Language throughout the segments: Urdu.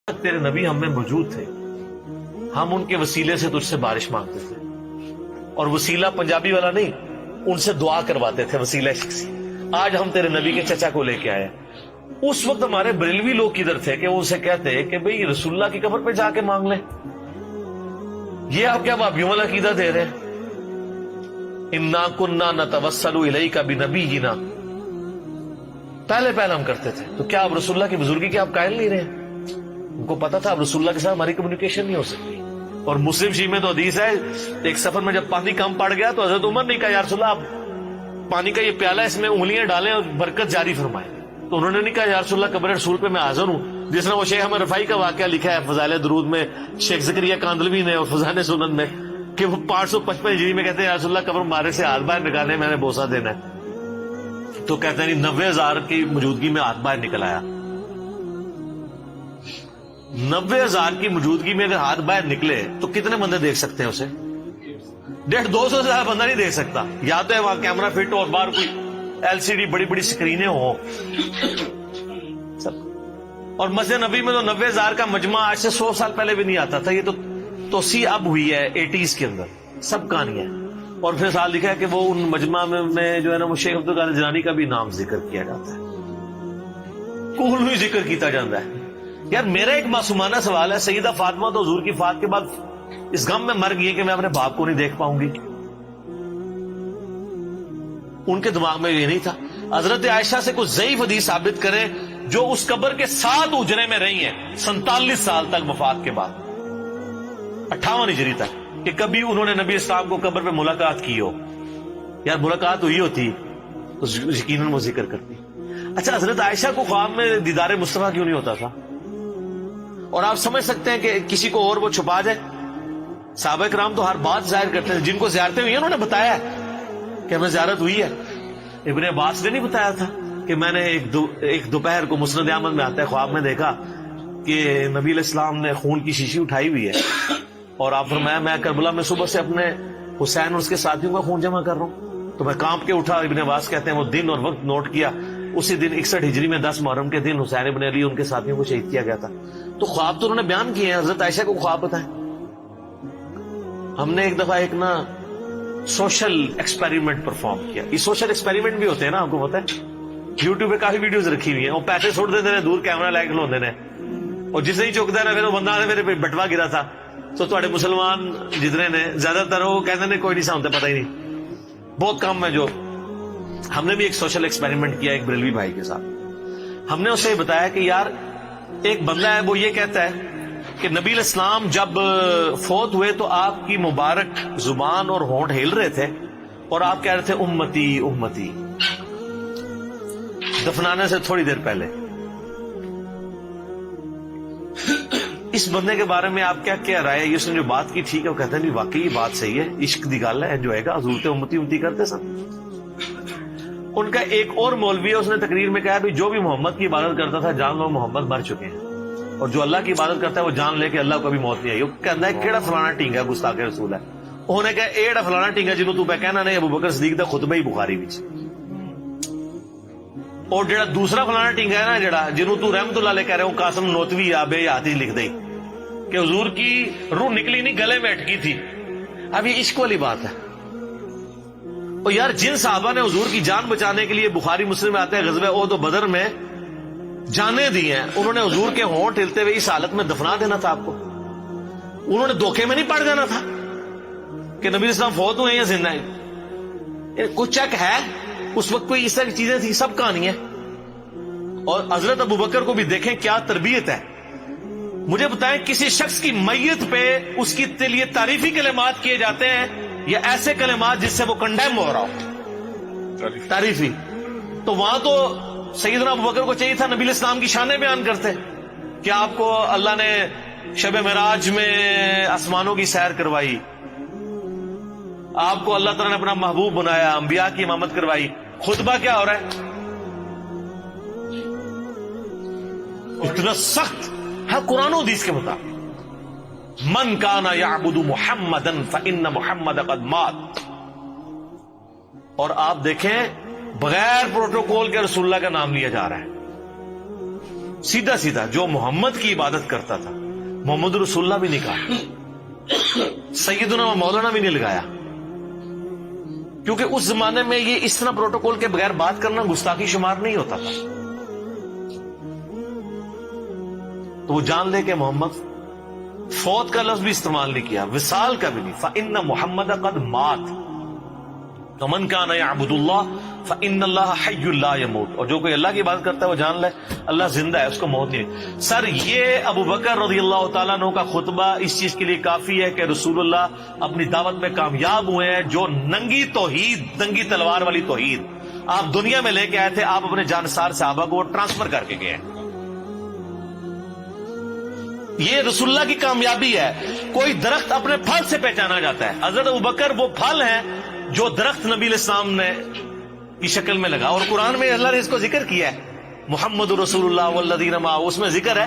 تیرے نبی ہم میں موجود تھے، ہم ان کے وسیلے سے تجھ سے بارش مانگتے تھے، اور وسیلہ پنجابی والا نہیں، ان سے دعا کرواتے تھے، وسیلہ شخصی۔ آج ہم تیرے نبی کے چچا کو لے کے آئے۔ اس وقت ہمارے بریلوی لوگ کدھر تھے کہ وہ اسے کہتے کہ بھئی رسول اللہ کی قبر پہ جا کے مانگ لیں؟ یہ آپ کیا وہابیوں والا عقیدہ دے رہے ہیں؟ انا کننا نتوسل الیک بنبینا، پہلے ہم کرتے تھے، تو کیا آپ رسول اللہ کی بزرگی کے آپ قائل نہیں رہے؟ ان کو پتا تھا اب رسول اللہ کے ساتھ ہماری کمیونیکیشن نہیں ہو سکتی۔ اور مسلم شیعہ میں تو حدیث ہے، ایک سفر میں جب پانی کم پڑ گیا تو حضرت عمر نے کہا یا رسول اللہ آپ پانی کا یہ پیالہ اس میں انگلیاں ڈالیں اور برکت جاری فرمائیں، تو انہوں نے نہیں کہا یا رسول اللہ قبر رسول پہ میں حاضر ہوں، جس نے وہ شیخ احمد رفاعی کا واقعہ لکھا ہے فضائل درود میں، شیخ زکریا کاندلوی نے اور فضائل سنن میں، کہ وہ 555 ہجری میں کہتے ہیں یا رسول اللہ قبر مارے سے ہاتھ باہر نکالنے میں نے بوسہ دینا ہے، تو کہتے ہیں 90,000 کی موجودگی میں ہاتھ باہر نکل آیا۔ 90,000 کی موجودگی میں اگر ہاتھ باہر نکلے تو کتنے بندے دیکھ سکتے ہیں اسے؟ 150-200 سے زیادہ بندہ نہیں دیکھ سکتا، یا تو ہے وہاں کیمرہ فٹ ہو اور باہر کوئی LCD بڑی بڑی سکرینیں ہوں سب۔ اور مسجد نبی میں تو 90,000 کا مجمع آج سے 100 سال پہلے بھی نہیں آتا تھا، یہ تو توسیع اب ہوئی ہے 80s کے اندر، سب کہانیاں۔ اور پھر سال لکھا ہے کہ وہ ان مجمع میں جو ہے نا وہ شیخ عبدالقادر جیلانی کا بھی نام ذکر کیا جاتا ہے، کول بھی ذکر کیتا جاتا ہے۔ یار میرا ایک معصومانہ سوال ہے، سیدہ فاطمہ تو حضور کی وفات کے بعد اس غم میں مر گئی کہ میں اپنے باپ کو نہیں دیکھ پاؤں گی، ان کے دماغ میں یہ نہیں تھا؟ حضرت عائشہ سے کچھ ضعیف حدیث ثابت کریں جو اس قبر کے 7 اجرے میں رہی ہیں 47 سال تک وفات کے بعد، 58 ہجری تک، کہ کبھی انہوں نے نبی اسلام کو قبر پہ ملاقات کی ہو۔ یار ملاقات ہوئی ہوتی تو یقیناً وہ ذکر کرتی۔ اچھا حضرت عائشہ کو خواب میں دیدار مصطفیٰ کیوں نہیں ہوتا تھا؟ اور آپ سمجھ سکتے ہیں کہ کسی کو اور وہ چھپا جائے؟ صحابہ کرام تو ہر بات ظاہر کرتے ہیں، جن کو زیارتیں ہوئی ہیں انہوں نے بتایا کہ ہمیں زیارت ہوئی ہے۔ ابن عباس نے نہیں بتایا تھا کہ میں نے ایک دوپہر کو مسند احمد میں آتا ہے خواب میں دیکھا کہ نبی علیہ السلام نے خون کی شیشی اٹھائی ہوئی ہے، اور آپ فرمایا میں کربلا میں صبح سے اپنے حسین اور اس کے ساتھیوں کا خون جمع کر رہا ہوں، تو میں کانپ کے اٹھا۔ ابن عباس کہتے ہیں وہ دن اور وقت نوٹ کیا، اسی دن 61 ہجری میں 10 محرم کے دن حسین ابن علی ان کے ساتھیوں کو شہید کیا گیا تھا۔ تو خواب تو انہوں نے بیان کیے ہیں، حضرت عائشہ کو خواب بتائیں۔ ہم نے ایک دفعہ ایک سوشل ایکسپیریمنٹ پرفارم کیا۔ یہ سوشل ایکسپیریمنٹ بھی ہوتے ہیں نا، آپ کو پتا ہے، یوٹیوب پہ کافی ویڈیوز رکھی ہوئی ہیں، وہ پیسے چھوڑ دیتے ہیں دور کیمرہ لے کے کھلوندے نے، اور جسے ہی چکتا ہے نا پھر وہ بندہ نے میرے پہ بٹوا گرا تھا، تو تھوڑے مسلمان جتنے نے زیادہ تر وہ کہتے ہیں کوئی نہیں سامتے، پتہ ہی نہیں، بہت کم ہے جو۔ ہم نے بھی ایک سوشل ایکسپیریمنٹ کیا ایک بریلوی بھائی کے ساتھ۔ ہم نے اسے بتایا کہ یار ایک بندہ ہے وہ یہ کہتا ہے کہ نبی علیہ السلام جب فوت ہوئے تو آپ کی مبارک زبان اور ہونٹ ہل رہے تھے اور آپ کہہ رہے تھے امتی امتی، دفنانے سے تھوڑی دیر پہلے۔ اس بندے کے بارے میں آپ کیا رائے ہے؟ اس نے جو بات کی ٹھیک ہے؟ وہ کہتے ہیں نہیں واقعی یہ بات صحیح ہے، عشق دی گل ہے، جو ہے گا حضور تے امتی امتی کرتے سن۔ ان کا ایک اور مولوی ہے، اس نے تقریر میں کہا بھی جو بھی محمد کی عبادت کرتا تھا جان لو محمد مر چکے ہیں، اور جو اللہ کی عبادت کرتا ہے وہ جان لے کہ اللہ کو بھی موت نہیں آئی۔ وہ کہتا ہے کیڑا فلانا ٹینگا گستاخ رسول ہے، انہوں نے کہا ایڑا فلانا ٹینگا جنہوں تو پہ کہنا نہیں ابو بکر صدیق دا خطبہ ہی بخاری وچ، اور جڑا دوسرا فلانا ٹینگا ہے نا جڑا جنہوں تو رحمت اللہ علیہ کہہ رہے ہو قاسم نوتوی یا بے یاتی لکھ دئی کہ حضور کی روح نکلی نہیں گلے میں اٹکی تھی۔ اب یہ عشق والی بات ہے۔ اور یار جن صحابہ نے حضور کی جان بچانے کے لیے بخاری مسلم میں آتے ہیں غزوہ احد و بدر میں جانے دی ہیں، انہوں نے حضور کے ہونٹ ہلتے ہوئے اس حالت میں دفنا دینا تھا آپ کو؟ انہوں نے دھوکے میں نہیں پڑ جانا تھا کہ نبی اسلام فوت ہوئے یا زندہ ہیں؟ کچھ چیک ہے اس وقت کوئی اس طرح کی چیزیں تھی؟ سب کہانی ہے۔ اور حضرت ابو بکر کو بھی دیکھیں کیا تربیت ہے۔ مجھے بتائیں کسی شخص کی میت پہ اس کی لیے تعریفی کلمات کیے جاتے ہیں یا ایسے کلمات جس سے وہ کنڈیم ہو رہا ہو؟ تعریفی۔ تو وہاں تو سیدنا ابو بکر کو چاہیے تھا نبی علیہ السلام کی شانیں بیان کرتے کہ آپ کو اللہ نے شب معراج میں آسمانوں کی سیر کروائی، آپ کو اللہ تعالیٰ نے اپنا محبوب بنایا، انبیاء کی امامت کروائی۔ خطبہ کیا ہو رہا ہے؟ اتنا سخت ہے قرآن و حدیث کے مطابق، من کان یعبد محمدا فإن محمد قد مات۔ اور آپ دیکھیں بغیر پروٹوکول کے رسول اللہ کا نام لیا جا رہا ہے۔ سیدھا سیدھا جو محمد کی عبادت کرتا تھا محمد رسول اللہ بھی نہیں کہا، سیدنا و مولانا بھی نہیں لگایا، کیونکہ اس زمانے میں یہ اس طرح پروٹوکول کے بغیر بات کرنا گستاخی شمار نہیں ہوتا تھا. تو وہ جان لے کہ محمد، فوت کا لفظ بھی استعمال نہیں کیا، وصال کا بھی نہیں. فَإِنَّ مُحَمَّدَ قَدْ مَاتَ وَمَنْ كَانَ يَعْبُدُ اللَّهَ فَإِنَّ اللَّهَ حَيٌّ لَا يَمُوتُ. اور جو کوئی اللہ کی عبادت کرتا ہے وہ جان لے اللہ زندہ ہے، اس کو موت نہیں. سر یہ ابو بکر رضی اللہ تعالیٰ عنہ کا خطبہ اس چیز کے لیے کافی ہے کہ رسول اللہ اپنی دعوت میں کامیاب ہوئے ہیں. جو ننگی توحید، ننگی تلوار والی توحید آپ دنیا میں لے کے آئے تھے، آپ اپنے جانسار صحابہ کو ٹرانسفر کر کے گئے ہیں. یہ رسول اللہ کی کامیابی ہے. کوئی درخت اپنے پھل سے پہچانا جاتا ہے. حضرت ابوبکر وہ پھل ہیں جو درخت نبی علیہ السلام نے کی شکل میں لگا، اور قرآن میں اللہ نے اس کو ذکر کیا ہے، محمد رسول اللہ والذین معہ. اس میں ذکر ہے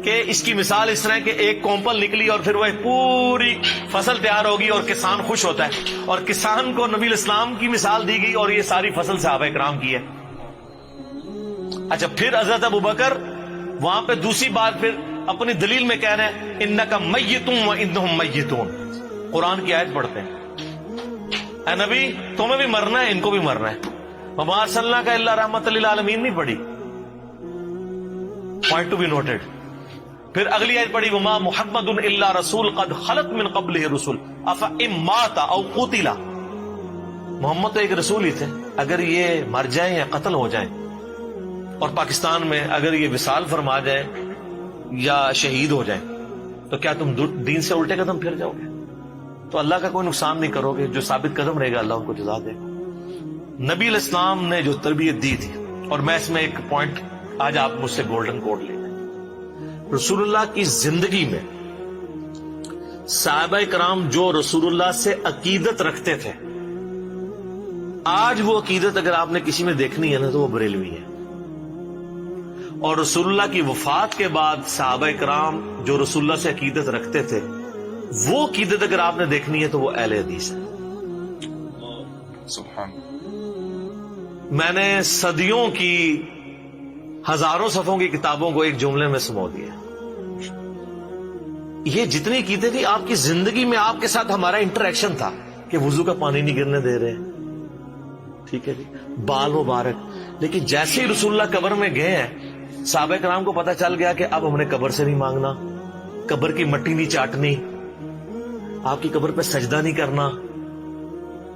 کہ اس کی مثال اس طرح کہ ایک کومپل نکلی اور پھر وہ ایک پوری فصل تیار ہوگی اور کسان خوش ہوتا ہے، اور کسان کو نبی علیہ السلام کی مثال دی گئی اور یہ ساری فصل صحابہ کرام کی ہے. اچھا پھر حضرت ابوبکر وہاں پہ دوسری بات پھر اپنی دلیل میں کہہ رہے ہیں انک میت وانہم میتون. قرآن کی آیت پڑھتے ہیں، اے نبی تمہیں بھی مرنا ہے، ان کو بھی مرنا ہے. وما ارسلناک الا رحمۃ للعالمین نہیں پڑھی، پوائنٹ ٹو بی نوٹڈ. پھر اگلی آیت پڑھی وما محمد الا رسول قد خلت من قبلہ الرسل افان مات او قتل. محمد تو ایک رسول ہی تھے، اگر یہ مر جائیں یا قتل ہو جائیں، اور پاکستان میں اگر یہ وصال فرما جائیں یا شہید ہو جائیں، تو کیا تم دین سے الٹے قدم پھر جاؤ گے؟ تو اللہ کا کوئی نقصان نہیں کرو گے. جو ثابت قدم رہے گا اللہ ان کو جزا دے گا. نبی علیہ السلام نے جو تربیت دی تھی، اور میں اس میں ایک پوائنٹ آج آپ مجھ سے گولڈن کوڈ لیں، رسول اللہ کی زندگی میں صحابہ کرام جو رسول اللہ سے عقیدت رکھتے تھے، آج وہ عقیدت اگر آپ نے کسی میں دیکھنی ہے نا تو وہ بریلوی ہے. اور رسول اللہ کی وفات کے بعد صحابہ کرام جو رسول اللہ سے عقیدت رکھتے تھے، وہ عقیدت اگر آپ نے دیکھنی ہے تو وہ اہل حدیث ہے. سبحان. میں نے صدیوں کی ہزاروں صفحوں کی کتابوں کو ایک جملے میں سمو دیا. یہ جتنی عقیدت تھی آپ کی زندگی میں، آپ کے ساتھ ہمارا انٹریکشن تھا کہ وضو کا پانی نہیں گرنے دے رہے، ٹھیک ہے جی، بال مبارک. لیکن جیسے ہی رسول اللہ قبر میں گئے ہیں، صحابہ کرام کو پتہ چل گیا کہ اب ہم نے قبر سے نہیں مانگنا، قبر کی مٹی نہیں چاٹنی، آپ کی قبر پہ سجدہ نہیں کرنا،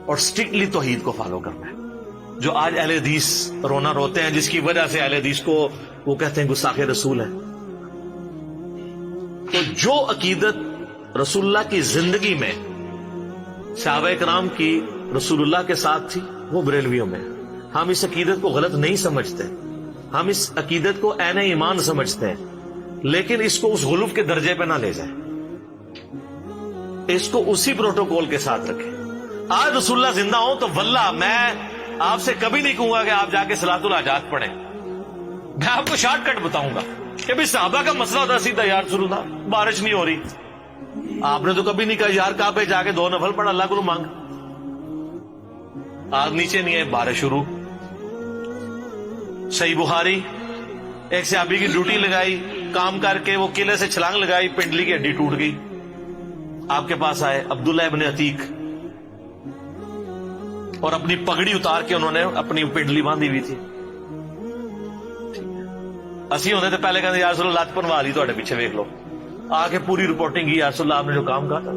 اور اسٹرکٹلی توحید کو فالو کرنا ہے. جو آج اہل حدیث رونا روتے ہیں، جس کی وجہ سے اہل حدیث کو وہ کہتے ہیں گستاخ رسول ہے. تو جو عقیدت رسول اللہ کی زندگی میں صحابہ کرام کی رسول اللہ کے ساتھ تھی، وہ بریلویوں میں. ہم اس عقیدت کو غلط نہیں سمجھتے، ہم اس عقیدت کو عین ایمان سمجھتے ہیں، لیکن اس کو اس غلوف کے درجے پہ نہ لے جائیں، اس کو اسی پروٹوکول کے ساتھ رکھیں. آج رسول اللہ زندہ ہوں تو واللہ میں آپ سے کبھی نہیں کہوں گا کہ آپ جا کے صلاۃ الحاجات پڑھیں. میں آپ کو شارٹ کٹ بتاؤں گا کہ بھی صحابہ کا مسئلہ ہوتا سیدھا، یا رسول اللہ بارش نہیں ہو رہی، آپ نے تو کبھی نہیں کہا یار کعبے جا کے 2 نفل پڑھ اللہ کو مانگ. آگ نیچے نہیں ہے، بارش شروع. صحیح بخاری، ایک صحابی کی ڈیوٹی لگائی، کام کر کے وہ قلعے سے چھلانگ لگائی، پنڈلی کی ہڈی ٹوٹ گئی. آپ کے پاس آئے عبداللہ ابن عتیق، اور اپنی پگڑی اتار کے انہوں نے اپنی پنڈلی باندھی ہوئی تھی. اسی ہوتے تھے پہلے کہتے یا رسول اللہ لات پنوا لی تھوڑے پیچھے دیکھ لو، آ کے پوری رپورٹنگ کی یا رسول اللہ آپ نے جو کام کہا تھا،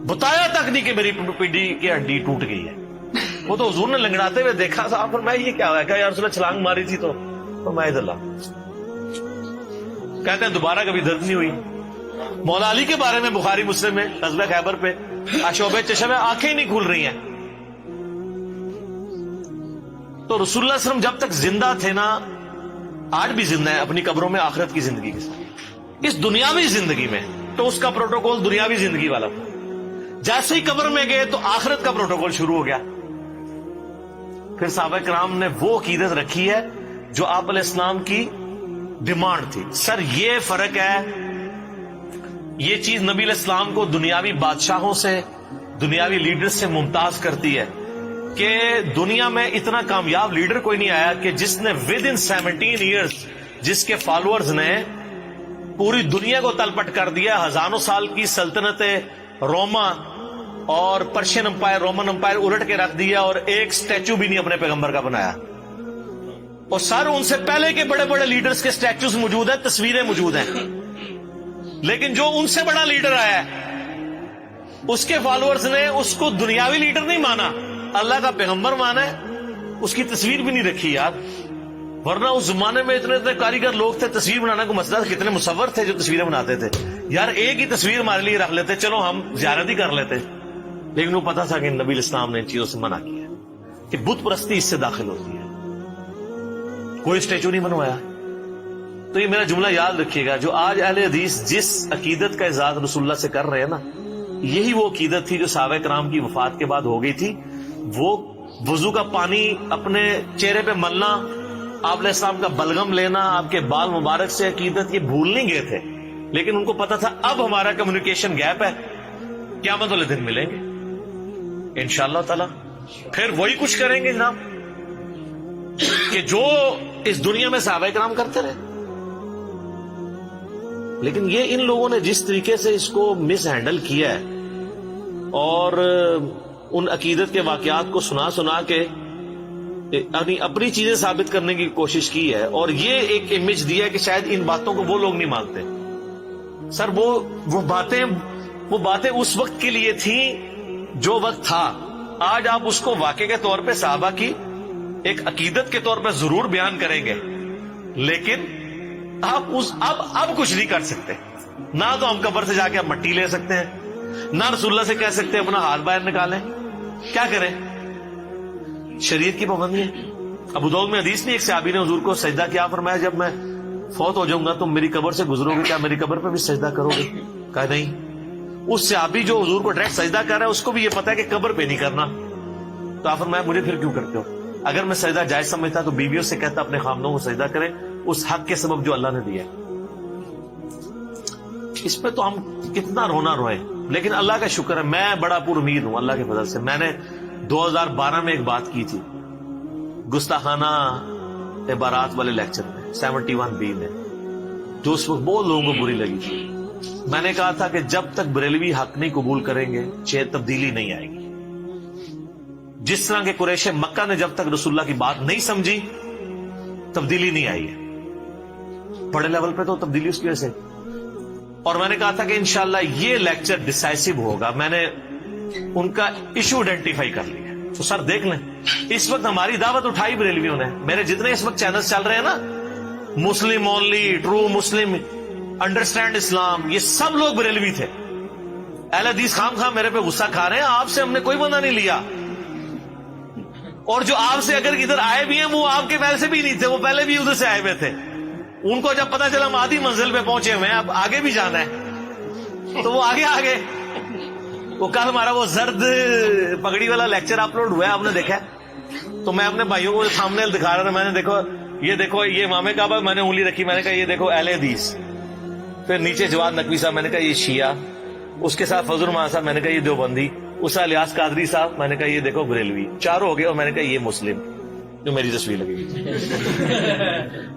بتایا تک نہیں کہ میری پنڈلی کی ہڈی ٹوٹ گئی ہے. وہ تو حضور نے لنگڑاتے ہوئے دیکھا تھا، پر میں یہ کیا ہوا کہ یا رسول اللہ چھلانگ ماری تھی تو میں ادھر کہتے ہیں دوبارہ کبھی درد نہیں ہوئی. مولا علی کے بارے میں بخاری مسلم میں غزوہ خیبر پہ شعب چشم آنکھیں ہی نہیں کھل رہی ہیں. تو رسول اللہ صلی اللہ علیہ وسلم جب تک زندہ تھے نا، آج بھی زندہ ہے اپنی قبروں میں آخرت کی زندگی کے ساتھ. اس دنیاوی زندگی میں تو اس کا پروٹوکول دنیاوی زندگی والا تھا، جیسے ہی قبر میں گئے تو آخرت کا پروٹوکول شروع ہو گیا. پھر صحابہ کرام نے وہ عقیدت رکھی ہے جو آپ علیہ السلام کی ڈیمانڈ تھی. سر یہ فرق ہے، یہ چیز نبی علیہ السلام کو دنیاوی بادشاہوں سے، دنیاوی لیڈر سے ممتاز کرتی ہے کہ دنیا میں اتنا کامیاب لیڈر کوئی نہیں آیا کہ جس نے ود ان 17 ایئرز جس کے فالوورز نے پوری دنیا کو تلپٹ کر دیا، ہزاروں سال کی سلطنت روما اور پرشین امپائر، رومن امپائر الٹ کے رکھ دیا، اور ایک سٹیچو بھی نہیں اپنے پیغمبر کا بنایا. اور سر ان سے پہلے کے بڑے بڑے لیڈرز کے سٹیچوز موجود ہیں، تصویریں موجود ہیں، لیکن جو ان سے بڑا لیڈر آیا ہے اس کے فالوورز نے اس کو دنیاوی لیڈر نہیں مانا، اللہ کا پیغمبر مانا ہے، اس کی تصویر بھی نہیں رکھی یار. ورنہ اس زمانے میں اتنے اتنے کاریگر لوگ تھے، تصویر بنانا کو مسئلہ، کتنے مصور تھے جو تصویریں بناتے تھے. یار ایک ہی تصویر ہمارے لیے رکھ لیتے، چلو ہم زیارت ہی کر لیتے. لیکن وہ پتا تھا کہ نبی اسلام نے ان چیزوں سے منع کیا کہ بت پرستی اس سے داخل ہوتی ہے. کوئی اسٹیچو نہیں بنوایا. تو یہ میرا جملہ یاد رکھیے گا، جو آج اہل حدیث جس عقیدت کا اظہار رسول اللہ سے کر رہے ہیں نا، یہی وہ عقیدت تھی جو صحابہ کرام کی وفات کے بعد ہو گئی تھی. وہ وضو کا پانی اپنے چہرے پہ ملنا، آپ علیہ السلام کا بلغم لینا، آپ کے بال مبارک سے عقیدت، یہ بھول نہیں گئے تھے. لیکن ان کو پتا تھا اب ہمارا کمیونیکیشن گیپ ہے، قیامت والے دن ملیں گے انشاءاللہ تعالی. پھر وہی کچھ کریں گے جناب کہ جو اس دنیا میں صحابہ کرام کرتے رہے. لیکن یہ ان لوگوں نے جس طریقے سے اس کو مس ہینڈل کیا ہے اور ان عقیدت کے واقعات کو سنا سنا کے اپنی چیزیں ثابت کرنے کی کوشش کی ہے، اور یہ ایک امیج دیا ہے کہ شاید ان باتوں کو وہ لوگ نہیں مانتے. سر وہ باتیں اس وقت کے لیے تھیں جو وقت تھا. آج آپ اس کو واقعے کے طور پہ صحابہ کی ایک عقیدت کے طور پہ ضرور بیان کریں گے، لیکن آپ اب کچھ نہیں کر سکتے. نہ تو ہم قبر سے جا کے مٹی لے سکتے ہیں، نہ رسول اللہ سے کہہ سکتے ہیں اپنا ہاتھ باہر نکالیں. کیا کریں؟ شریعت کی پابندی ہے. ابو داؤد میں حدیث نہیں، ایک صحابی نے حضور کو سجدہ کیا، فرمایا جب میں فوت ہو جاؤں گا تم میری قبر سے گزرو گے، کیا میری قبر پہ بھی سجدہ کرو گے؟ کہا نہیں. اس صحابی جو حضور کو ڈائریکٹ سجدہ کر رہا ہے اس کو بھی یہ پتا ہے کہ قبر پہ نہیں کرنا. تو آپ فرمایا مجھے پھر کیوں کرتے ہو؟ اگر میں سجدہ جائز سمجھتا تو بیویوں سے کہتا اپنے خامدوں کو سجدہ کریں اس حق کے سبب جو اللہ نے دیا. اس پہ تو ہم کتنا رونا روئے، لیکن اللہ کا شکر ہے میں بڑا پر امید ہوں اللہ کے فضل سے. میں نے 2012 میں ایک بات کی تھی گستاخانہ عبارات والے لیکچر میں 71B میں، جو اس وقت بہت لوگوں کو بری لگی تھی. میں نے کہا تھا کہ جب تک بریلوی حق نہیں قبول کریں گے تبدیلی نہیں آئے گی. جس طرح کے قریش مکہ نے جب تک رسول اللہ کی بات نہیں سمجھی تبدیلی نہیں آئی ہے. بڑے لیول پہ تو تبدیلی اس کی وجہ سے. اور میں نے کہا تھا کہ انشاءاللہ یہ لیکچر ڈیسائسو ہوگا. میں نے ان کا ایشو آئیڈینٹیفائی کر لیا. تو سر دیکھ لیں اس وقت ہماری دعوت اٹھائی بریلویوں نے. میرے جتنے اس وقت چینلز چل رہے ہیں نا، Muslim only, true Muslim, understand Islam, یہ سب لوگ بریلوی تھے. اہل حدیث خام میرے پہ غصہ کھا رہے ہیں. آپ سے ہم نے کوئی بندہ نہیں لیا، اور جو آپ سے اگر ادھر آئے بھی ہیں وہ آپ کے پہلے سے بھی نہیں تھے، وہ پہلے بھی ادھر سے آئے ہوئے تھے. ان کو جب پتا چلا ہم آدھی منزل پہ پہنچے ہوئے ہیں، اب آگے بھی جانا ہے، تو وہ آگے. وہ کل ہمارا وہ زرد پگڑی والا لیکچر اپلوڈ ہوا ہے، آپ نے دیکھا ہے؟ تو میں اپنے بھائیوں کو سامنے دکھا رہا تھا. میں نے دیکھو یہ امام کعبہ، میں نے انگلی رکھی، میں نے کہا یہ دیکھو اہل حدیث. پھر نیچے جواد نقوی صاحب، میں نے کہا یہ شیعہ. اس کے ساتھ فضل الرحمان صاحب، میں نے کہا یہ دیوبندی. اس کا الیاس قادری صاحب، میں نے کہا یہ دیکھو بریلوی. چاروں ہو گئے، اور میں نے کہا یہ مسلم جو میری تصویر لگی.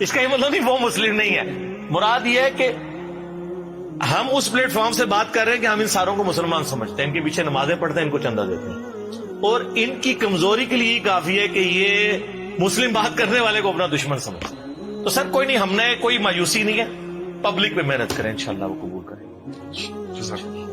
اس کا یہ مطلب نہیں وہ مسلم نہیں ہے. مراد یہ ہے کہ ہم اس پلیٹ فارم سے بات کر رہے ہیں کہ ہم ان ساروں کو مسلمان سمجھتے ہیں، ان کے پیچھے نمازیں پڑھتے ہیں، ان کو چندہ دیتے ہیں، اور ان کی کمزوری کے لیے کافی ہے کہ یہ مسلم بات کرنے والے کو اپنا دشمن سمجھتے ہیں. تو سر کوئی نہیں، ہم نے کوئی مایوسی نہیں ہے. پبلک پہ محنت کریں، انشاءاللہ وہ قبول کریں.